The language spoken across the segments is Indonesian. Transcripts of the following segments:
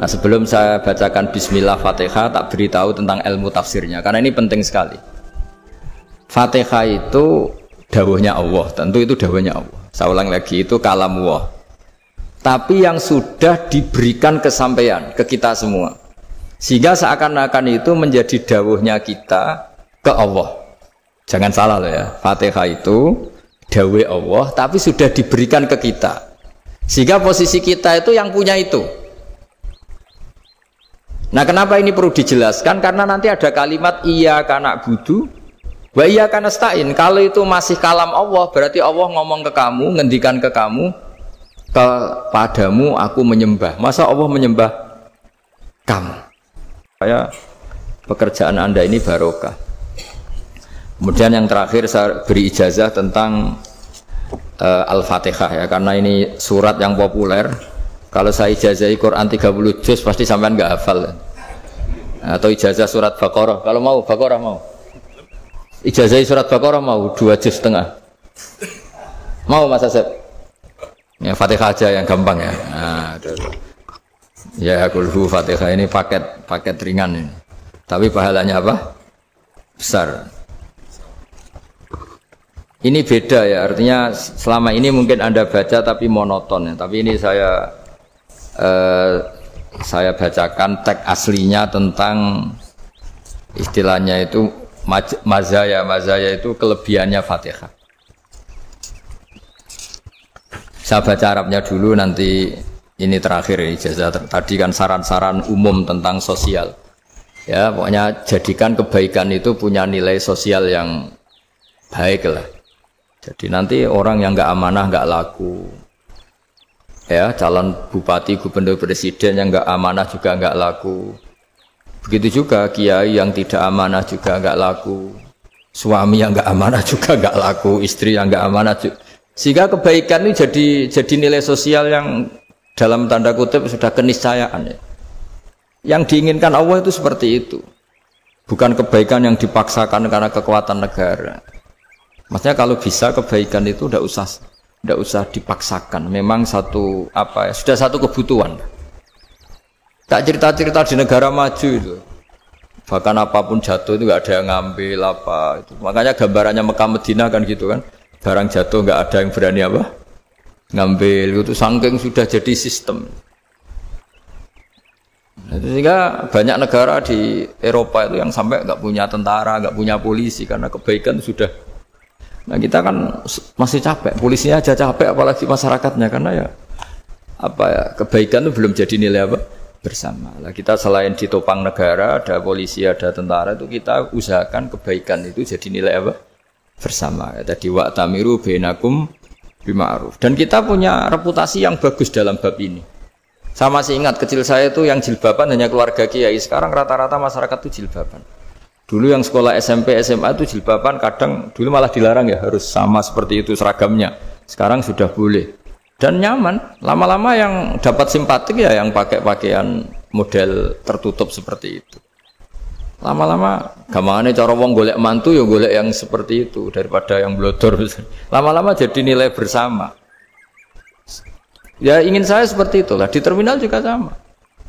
Nah, sebelum saya bacakan Bismillah Fatihah, tak beritahu tentang ilmu tafsirnya, karena ini penting sekali. Fatihah itu dawuhnya Allah, tentu itu dawuhnya Allah. Saya ulang lagi, itu kalam Allah. Tapi yang sudah diberikan kesampaian ke kita semua, sehingga seakan-akan itu menjadi dawuhnya kita ke Allah. Jangan salah loh ya, Fatihah itu dawuh Allah, tapi sudah diberikan ke kita, sehingga posisi kita itu yang punya itu. Nah, kenapa ini perlu dijelaskan? Karena nanti ada kalimat iyyaka na'budu wa iyyaka nasta'in. Kalau itu masih kalam Allah, berarti Allah ngomong ke kamu, ngendikan ke kamu, kepadamu aku menyembah. Masa Allah menyembah kamu? Saya pekerjaan Anda ini barokah. Kemudian yang terakhir saya beri ijazah tentang Al-Fatihah ya, karena ini surat yang populer. Kalau saya ijazahi Quran 30 juz pasti sampean nggak hafal. Atau ijazah surat Baqarah. Kalau mau Baqarah mau. Ijazahi surat Baqarah mau 2 juz setengah. Mau Mas Asep? Ya Fatihah aja yang gampang ya. Nah, ya kulhu Fatihah ini paket ringan ini. Tapi pahalanya apa? Besar. Ini beda ya, artinya selama ini mungkin Anda baca tapi monoton ya. Tapi ini saya bacakan teks aslinya tentang istilahnya itu mazaya itu kelebihannya Fatihah. Saya baca Arabnya dulu, nanti ini terakhir ijazah. Tadi kan saran-saran umum tentang sosial ya, pokoknya jadikan kebaikan itu punya nilai sosial yang baik lah. Jadi nanti orang yang nggak amanah nggak laku ya, calon bupati, gubernur, presiden yang nggak amanah juga nggak laku. Begitu juga kiai yang tidak amanah juga nggak laku, suami yang nggak amanah juga nggak laku, istri yang nggak amanah juga. Sehingga kebaikan ini jadi nilai sosial yang dalam tanda kutip sudah keniscayaan ya. Yang diinginkan Allah itu seperti itu, bukan kebaikan yang dipaksakan karena kekuatan negara. Maksudnya kalau bisa kebaikan itu tidak usah dipaksakan. Memang satu sudah satu kebutuhan. Tak cerita-cerita di negara maju itu, bahkan apapun jatuh itu nggak ada yang ngambil apa itu. Makanya gambarannya Mekah Medina kan gitu kan, barang jatuh nggak ada yang berani ngambil itu, saking sudah jadi sistem. Sehingga banyak negara di Eropa itu yang sampai nggak punya tentara, nggak punya polisi karena kebaikan sudah. Nah kita kan masih capek, polisinya aja capek apalagi masyarakatnya, karena ya kebaikan itu belum jadi nilai bersama. Nah, kita selain ditopang negara, ada polisi, ada tentara, itu kita usahakan kebaikan itu jadi nilai bersama. Tadi wa'tamiru bainakum bima'ruf. Dan kita punya reputasi yang bagus dalam bab ini. Saya masih ingat kecil saya itu yang jilbaban hanya keluarga kiai. Sekarang rata-rata masyarakat itu jilbaban. Dulu yang sekolah SMP, SMA itu jilbaban kadang dulu malah dilarang ya, harus sama seperti itu seragamnya. Sekarang sudah boleh dan nyaman. Lama-lama yang dapat simpatik ya yang pakai pakaian model tertutup seperti itu. Lama-lama gampangane cara wong golek mantu ya golek yang seperti itu daripada yang blodor. Lama-lama jadi nilai bersama. Ya ingin saya seperti itulah. Di terminal juga sama.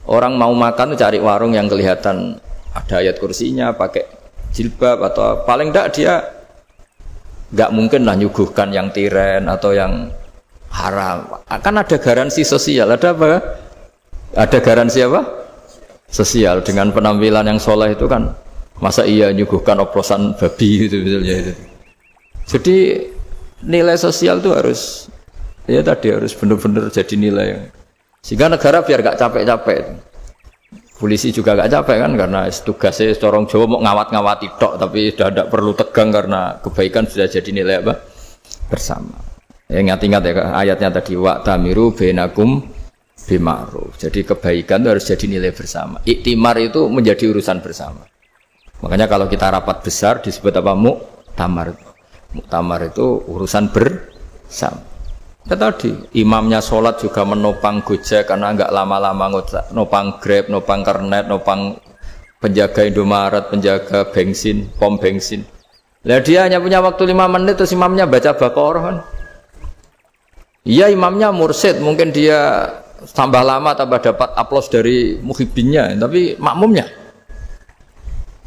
Orang mau makan cari warung yang kelihatan ada ayat kursinya, pakai jilbab, atau paling tidak dia nggak mungkin lah nyuguhkan yang tiren atau yang haram. Akan ada garansi sosial, ada apa? Ada garansi apa? Sosial dengan penampilan yang soleh itu kan, masa iya nyuguhkan oplosan babi gitu misalnya itu. Jadi nilai sosial itu harus harus benar-benar jadi nilai. Sehingga negara biar nggak capek-capek. Polisi juga gak capek kan, karena tugasnya corong Jawa mau ngawat-ngawati tok, tapi sudah tidak perlu tegang karena kebaikan sudah jadi nilai bersama. Ya, ingat-ingat ya ayatnya tadi, wa'tamiru bainakum bima'ruf. Jadi kebaikan itu harus jadi nilai bersama. Iktimar itu menjadi urusan bersama. Makanya kalau kita rapat besar disebut apa? Muktamar. Muktamar itu urusan bersama. Ya tadi, imamnya sholat juga menopang Gojek karena nggak lama-lama nopang Grab, nopang Kernet, nopang penjaga Indomaret, penjaga bensin, pom bensin. Lah dia hanya punya waktu 5 menit terus imamnya baca Baqarah kan. Iya imamnya mursyid, mungkin dia tambah lama tambah dapat aplaus dari muhibbinnya, tapi makmumnya.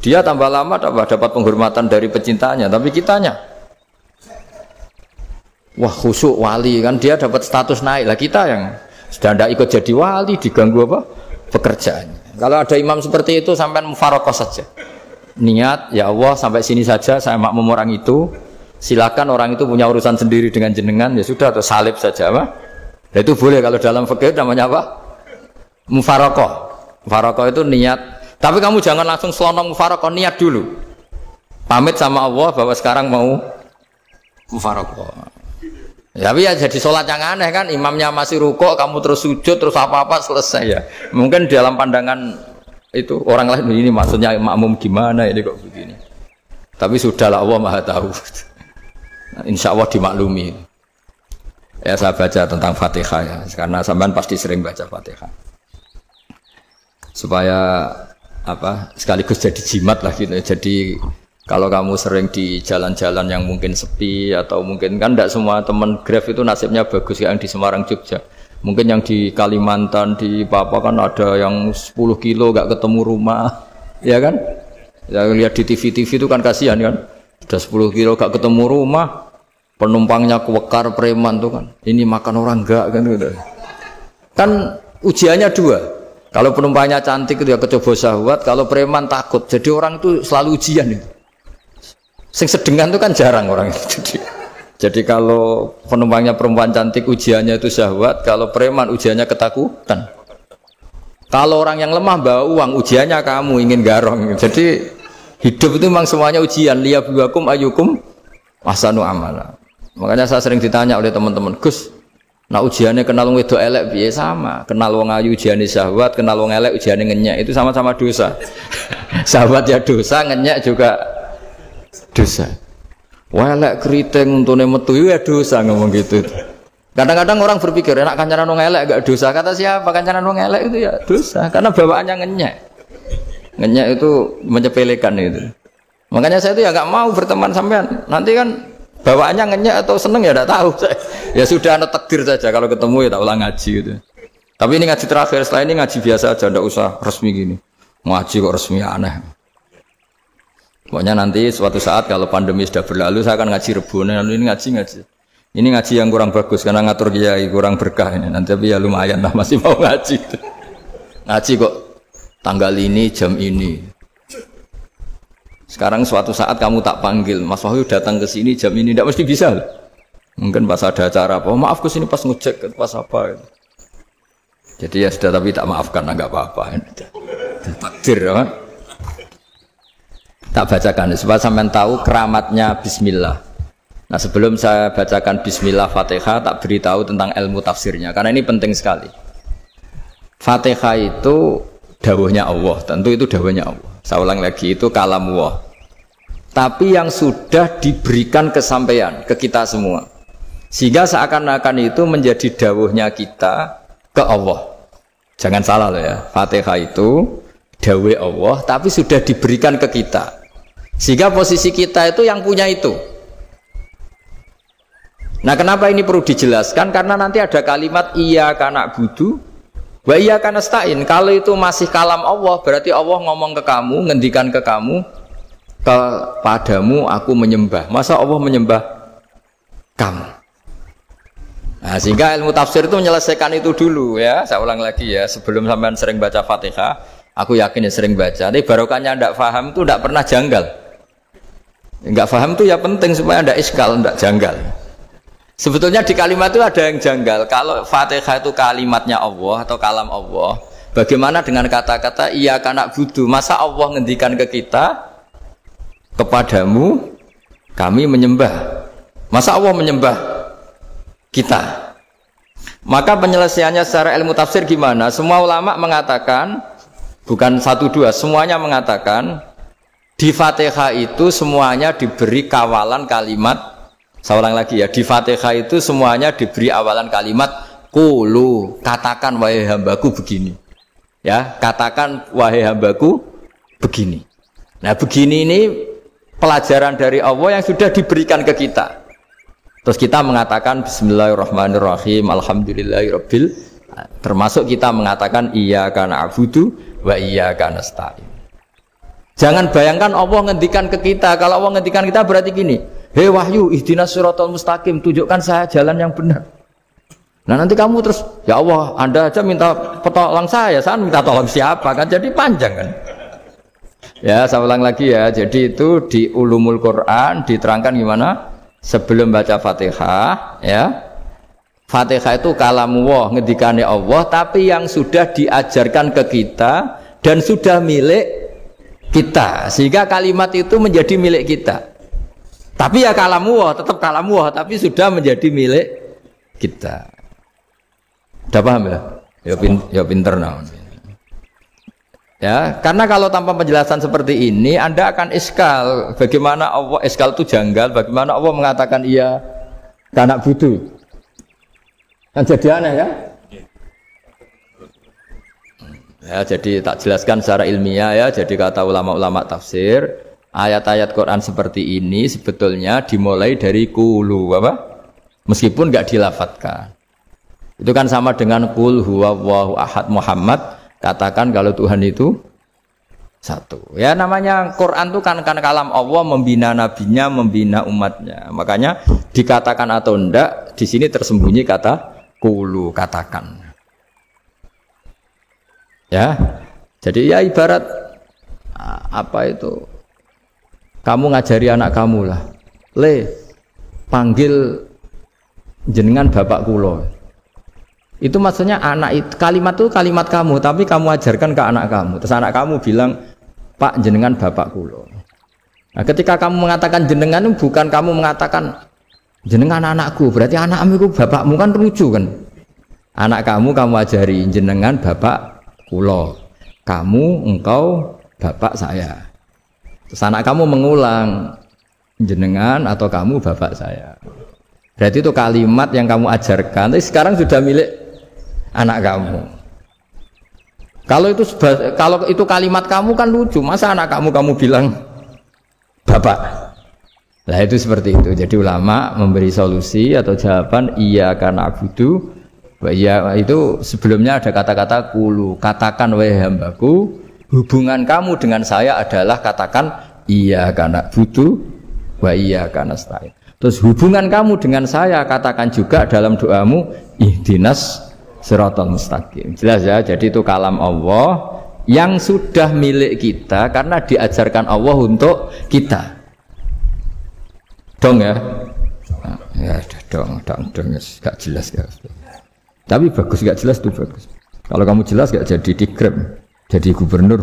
Dia tambah lama tambah dapat penghormatan dari pecintanya, tapi kitanya wah khusyuk wali kan, dia dapat status naik. Lah kita yang sudah tidak ikut jadi wali diganggu apa? Pekerjaannya. Kalau ada imam seperti itu sampai mufaroqah saja. Niat ya Allah sampai sini saja saya makmum orang itu. Silakan orang itu punya urusan sendiri dengan jenengan ya sudah, atau salib saja apa? Nah, itu boleh kalau dalam fikih namanya apa? Mufaroqah. Mufaroqah itu niat. Tapi kamu jangan langsung selonong mufaroqah, niat dulu. Pamit sama Allah bahwa sekarang mau mufaroqah. Ya, tapi ya jadi sholat yang aneh kan, imamnya masih rukuk, kamu terus sujud, terus apa-apa selesai ya. Mungkin dalam pandangan itu orang lain ini maksudnya makmum gimana ini kok begini. Tapi sudahlah, Allah Maha tahu. Insya Allah dimaklumi. Ya saya baca tentang Fatihah ya, karena sampean pasti sering baca Fatihah. Supaya apa? Sekaligus jadi jimat lah gitu. Jadi kalau kamu sering di jalan-jalan yang mungkin sepi atau mungkin kan tidak semua teman Grab itu nasibnya bagus yang di Semarang Jogja. Mungkin yang di Kalimantan di Papua kan ada yang 10 kilo gak ketemu rumah, ya kan? Ya lihat di TV-TV itu kan kasihan kan. Sudah 10 kilo gak ketemu rumah, penumpangnya kewekar preman tuh kan. Ini makan orang enggak kan gitu. Kan ujiannya dua. Kalau penumpangnya cantik itu ya kecoba syahwat, kalau preman takut. Jadi orang itu selalu ujian itu. Sing sedengan itu kan jarang orang itu. Jadi kalau penumpangnya perempuan cantik ujiannya itu syahwat, kalau preman ujiannya ketakutan. Kalau orang yang lemah bawa uang ujiannya kamu ingin garong. Jadi hidup itu memang semuanya ujian. Liyabluwakum ayyukum ahsanu amala. Makanya saya sering ditanya oleh teman-teman, Gus, nah ujiannya kenal wong wedok elek piye? Sama. Kenal wong ayu ujiannya syahwat, kenal wong elek ujiannya ngenyek, itu sama-sama dosa. Syahwat ya dosa, ngenyek juga dosa. Wah elek keriting untune metu ya dosa, ngomong gitu. Kadang-kadang orang berpikir enak kancanan wong elek gak dosa. Kata siapa? Kancanan wong elek itu ya dosa, karena bawaannya ngenyek. Ngenyek itu menyepelekan itu. Makanya saya itu ya nggak mau berteman sampean. Nanti kan bawaannya ngenyek atau seneng ya tidak tahu. Ya sudah ada takdir saja, kalau ketemu ya tak ulang ngaji gitu. Tapi ini ngaji terakhir, setelah ini ngaji biasa aja, tidak usah resmi gini. Ngaji kok resmi aneh. Pokoknya nanti suatu saat kalau pandemi sudah berlalu saya akan ngaji Rebona. Ini ngaji. Ini ngaji yang kurang bagus karena ngatur kiai kurang berkah ini. Nanti tapi ya lumayan lah masih mau ngaji. Ngaji kok tanggal ini jam ini. Sekarang suatu saat kamu tak panggil, Mas Wahyu datang ke sini jam ini, tidak mesti bisa. Mungkin pas ada acara apa, maaf ke sini pas ngecek pas apa. Jadi ya sudah, tapi tak maafkan, enggak apa-apa. Takdir ya. Tak bacakan supaya sampean tahu keramatnya bismillah. Nah, sebelum saya bacakan bismillah Fatihah, tak beritahu tentang ilmu tafsirnya karena ini penting sekali. Fatihah itu dawuhnya Allah, tentu itu dawuhnya Allah. Saya ulang lagi, itu kalam Allah. Tapi yang sudah diberikan kesampaian ke kita semua. Sehingga seakan-akan itu menjadi dawuhnya kita ke Allah. Jangan salah loh ya. Fatihah itu dawuh Allah tapi sudah diberikan ke kita. Sehingga posisi kita itu yang punya itu. Nah, kenapa ini perlu dijelaskan? Karena nanti ada kalimat iyyaka na'budu wa iyyaka nasta'in. Kalau itu masih kalam Allah, berarti Allah ngomong ke kamu, ngendikan ke kamu, kepadamu aku menyembah. Masa Allah menyembah kamu? Nah, sehingga ilmu tafsir itu menyelesaikan itu dulu ya. Saya ulang lagi ya, sebelum sampean sering baca Fatihah, aku yakin ya sering baca. Tapi barokahnya tidak paham itu tidak pernah janggal. Enggak paham itu ya penting supaya tidak iskal, tidak janggal. Sebetulnya di kalimat itu ada yang janggal. Kalau Fatihah itu kalimatnya Allah atau kalam Allah, bagaimana dengan kata-kata iyyaka na'budu? Masa Allah ngendikan ke kita, kepadamu kami menyembah. Masa Allah menyembah kita? Maka penyelesaiannya secara ilmu tafsir gimana? Semua ulama mengatakan, bukan satu dua, semuanya mengatakan di Fatihah itu semuanya diberi kawalan kalimat. Saya ulang lagi ya, di Fatihah itu semuanya diberi awalan kalimat qulu, katakan wahai hambaku begini. Ya, katakan wahai hambaku begini. Nah, begini ini pelajaran dari Allah yang sudah diberikan ke kita. Terus kita mengatakan bismillahirrahmanirrahim, alhamdulillahirabbil Termasuk kita mengatakan iyyaka na'budu wa iyyaka nasta'in. Jangan bayangkan Allah ngendikan ke kita. Kalau Allah ngendikan kita berarti gini, hei wahyu ihdinas siratal mustaqim, tunjukkan saya jalan yang benar. Nah nanti kamu terus, ya Allah, Anda aja minta tolong saya minta tolong siapa kan, jadi panjang kan. Ya saya ulang lagi ya, jadi itu di Ulumul Quran diterangkan gimana sebelum baca Fatihah ya. Fatihah itu kalamullah, ngendikane Allah, tapi yang sudah diajarkan ke kita dan sudah milik kita, sehingga kalimat itu menjadi milik kita. Tapi ya kalamullah, tetap kalamullah, tapi sudah menjadi milik kita. Udah paham ya? Ya pinter nah. Ya, karena kalau tanpa penjelasan seperti ini Anda akan iskal. Bagaimana Allah, iskal itu janggal, bagaimana Allah mengatakan iya karena butuh. Kan jadi aneh ya? Ya, jadi tak jelaskan secara ilmiah ya. Jadi kata ulama-ulama tafsir, ayat-ayat Quran seperti ini sebetulnya dimulai dari qulu apa? Meskipun enggak dilafatkan. Itu kan sama dengan qul huwallahu ahad Muhammad, katakan kalau Tuhan itu satu. Ya namanya Quran itu kan kalam Allah, membina nabinya, membina umatnya. Makanya dikatakan atau enggak di sini tersembunyi kata qulu, katakan. Ya. Jadi ya ibarat apa itu? Kamu ngajari anak kamu lah. Le, panggil jenengan bapak kula. Itu maksudnya anak itu, kalimat itu kalimat kamu, tapi kamu ajarkan ke anak kamu. Terus anak kamu bilang, Pak jenengan bapak kulo. Nah, ketika kamu mengatakan jenengan, bukan kamu mengatakan jenengan anakku, berarti anakmu itu bapakmu, kan lucu kan? Anak kamu ajari jenengan bapak kulo, kamu engkau bapak saya. Terus anak kamu mengulang jenengan atau kamu bapak saya. Berarti itu kalimat yang kamu ajarkan, tapi sekarang sudah milik anak kamu. Kalau itu kalimat kamu kan lucu, masa anak kamu bilang bapak. Nah itu seperti itu. Jadi ulama memberi solusi atau jawaban iyyaka na'budu wa iya, itu sebelumnya ada kata-kata qulu, katakan wahai hambaku, hubungan kamu dengan saya adalah katakan iyyaka na'budu wa iyyaka nasta'in. Terus hubungan kamu dengan saya katakan juga dalam doamu ihdinas siratal mustaqim. Jelas ya, jadi itu kalam Allah yang sudah milik kita karena diajarkan Allah untuk kita. Dong ya? Ya dong, gak jelas ya. Tapi bagus, gak jelas tuh bagus. Kalau kamu jelas gak jadi dikrem, jadi gubernur.